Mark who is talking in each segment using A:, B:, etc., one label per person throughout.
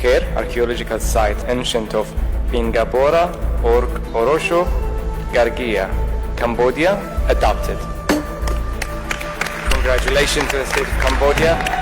A: Poker archaeological site ancient of Pingabora or Orosho Gargia, Cambodia, adopted. Congratulations to the state of Cambodia.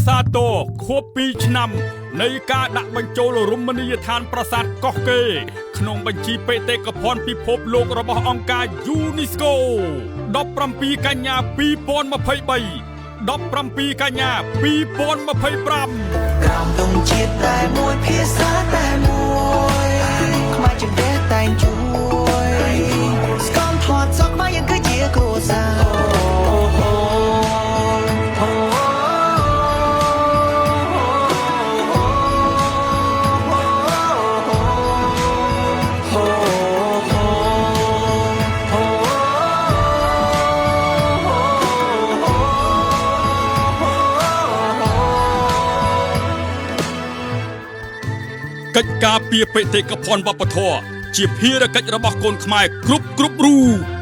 B: សាទរខួប2ឆ្នាំនៃការដាក់បញ្ចូលរមណីយដ្ឋានប្រាសាទកោះកេរក្នុងបញ្ជីបេតិកភណ្ឌពិភពលោករបស់អង្គការ UNESCO 17 កញ្ញា2023 17 កញ្ញា 2025
C: ក្រោមទង់ជាតិតែមួយភាសាតែមួយខ្មែរជំនះតែងជួយស្គមធាត់សក់មកយ៉ាងគឺជាគ្រួសារ
B: កិច្ចការពារបេតិកភណ្ឌវប្បធម៌ជាភារកិច្ចរបស់កូនខ្មែរគ្រប់រូប